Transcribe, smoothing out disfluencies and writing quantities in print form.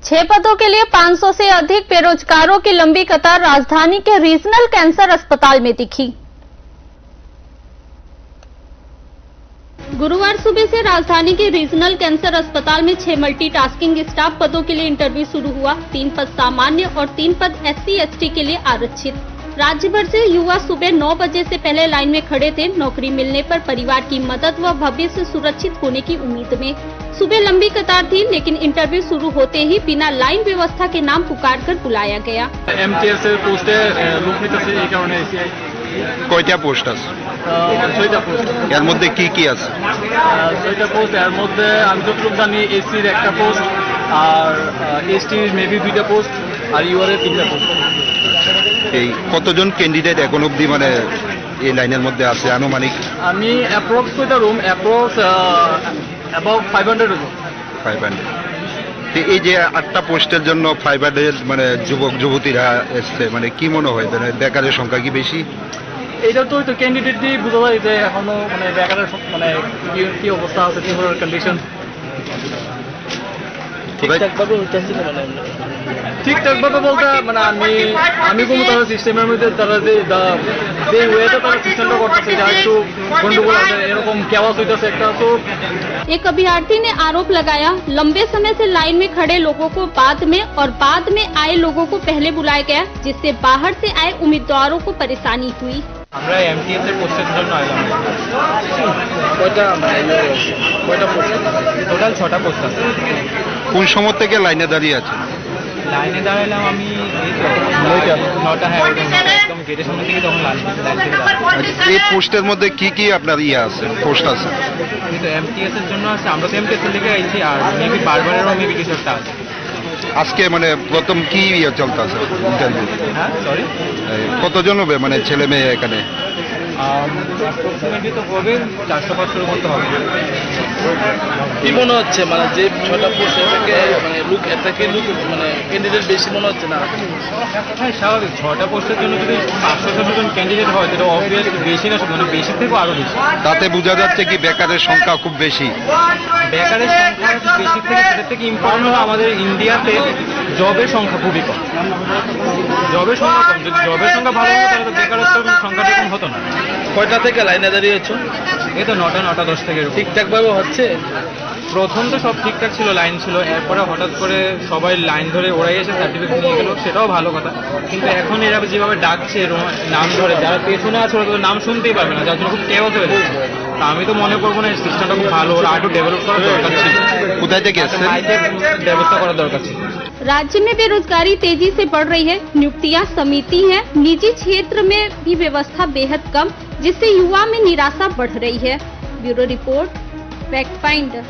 6 पदों के लिए 500 से अधिक बेरोजगारों की लंबी कतार राजधानी के रीजनल कैंसर अस्पताल में दिखी। गुरुवार सुबह से राजधानी के रीजनल कैंसर अस्पताल में 6 मल्टीटास्किंग स्टाफ पदों के लिए इंटरव्यू शुरू हुआ। 3 पद सामान्य और 3 पद SC/ST के लिए आरक्षित। राज्य भर से युवा सुबह 9 बजे से पहले लाइन में खड़े थे। नौकरी मिलने पर परिवार की मदद व भविष्य सुरक्षित होने की उम्मीद में सुबह लंबी कतार थी, लेकिन इंटरव्यू शुरू होते ही बिना लाइन व्यवस्था के नाम पुकारकर बुलाया गया। MTS এর পোস্টে লোক নিতেছে, এই কারণে এসিআই। কয়টা পোস্ট আছে? 6টা পোস্ট। এর মধ্যে কি কি আছে? 6টা পোস্ট, এর মধ্যে আমি যতটুকু জানি এসির একটা পোস্ট, আর এসটি মেবি 2টা পোস্ট, আর ইউআর এর 3টা পোস্ট। এই কতজন ক্যান্ডিডেট এখন অবধি মানে এই লাইনের মধ্যে আছে আনুমানিক? আমি অ্যাপ্রক্স কয়টা রুম, অ্যাপ্রক্স অ্যাবাউট 500 রুম। 500। এই যে 8টা পোস্টের জন্য 500 মানে যুবক যুবতীরা এসছে, মানে কি মনে হয় মানে বেকারের সংখ্যা কি বেশি? এটা তো ক্যান্ডিডেট দিয়ে বোঝা যায় যে এখনো মানে বেকারের মানে কি অবস্থা আছে, কি ধরনের কন্ডিশন। ঠিকঠাক ভাবে বলতে মানে আমি কোনো তারা সিস্টেমের মধ্যে তারা যে ওয়েতে তারা সিস্টেমটা করতেছে এটা একটু গন্ডগোল আছে, এরকম কেওয়াস হইতেছে একটা। তো एक अभ्यर्थी ने आरोप लगाया, लंबे समय से लाइन में खड़े लोगों को बाद में आए लोगों को पहले बुलाया गया, जिससे बाहर से आए उम्मीदवारों को परेशानी हुई। আমরা MTS এর পোস্টের জন্য আইলাম। কয়টা পোস্ট? টোটাল 6টা পোস্ট আছে। কোন সময় থেকে লাইনে দাঁড়িয়ে আছেন? লাইনে দাঁড়ালাম আমি 9টা, হ্যাঁ একদম গেটের সামনে থেকে তখন লাইন থেকে। এই পোস্টের মধ্যে কি কি আপনার আছে পোস্ট আছে? কিন্তু MTS এর জন্য আছে, আমরা তো MTS এর লিগে আইছি, আর মেবি বারবারেরও মেবি কিছু একটা আছে। আজকে মানে প্রথম কি চলতেছে ইন্টারভিউ? হ্যাঁ সরি, কতজন হবে মানে ছেলে মেয়ে এখানে? অ্যাপ্রক্সিমেটলি তো হবে 400-500 মতো হবে। কি মনে হচ্ছে মানে যে 6টা পোস্ট থেকে মানে লোক মানে ক্যান্ডিডেট বেশি মনে হচ্ছে না? হ্যাঁ স্বাভাবিক, 6টা পোস্টের জন্য যদি 500-600 জন ক্যান্ডিডেট হয় তাহলে অবভিয়াসলি বেশি না, মানে বেশি থেকেও আরো বেশি। তাতে বোঝা যাচ্ছে কি বেকারের সংখ্যা খুব বেশি। বেকারের সংখ্যা বেশি থেকে সেটার থেকে ইম্পর্টেন্ট হলো আমাদের ইন্ডিয়াতে জবের সংখ্যা খুবই কম। জবের সংখ্যা কম, যদি জবের সংখ্যা ভালো হতো তাহলে তো বেকারত্বের সংখ্যাটা কম হতো না। কয়টা থেকে লাইনে দাঁড়িয়েছ? এই তো 9টা-9:10 থেকে। ঠিকঠাক ভাবে হচ্ছে? প্রথম তো সব ঠিকঠাক ছিল, লাইন ছিল, এরপরে হঠাৎ করে সবাই লাইন ধরে ওরাই এসে সার্টিফিকেট নিয়ে গেল, সেটাও ভালো কথা। কিন্তু এখন এরা যেভাবে ডাকছে নাম ধরে, যারা পেছনে আছে ওরা তো নাম শুনতেই পারবে না, যার জন্য খুব কেওয়াস হয়ে যাচ্ছে। তা আমি তো মনে করবো না এই সিস্টেমটা খুব ভালো, ওরা আরো ডেভেলপ করার দরকার ছিল। কোথায় থেকে এসেছেন? ব্যবস্থা করার দরকার ছিল। राज्य में बेरोजगारी तेजी से बढ़ रही है। नियुक्तियां समिति है, निजी क्षेत्र में भी व्यवस्था बेहद कम, जिससे युवा में निराशा बढ़ रही है। Bureau report, fact finder.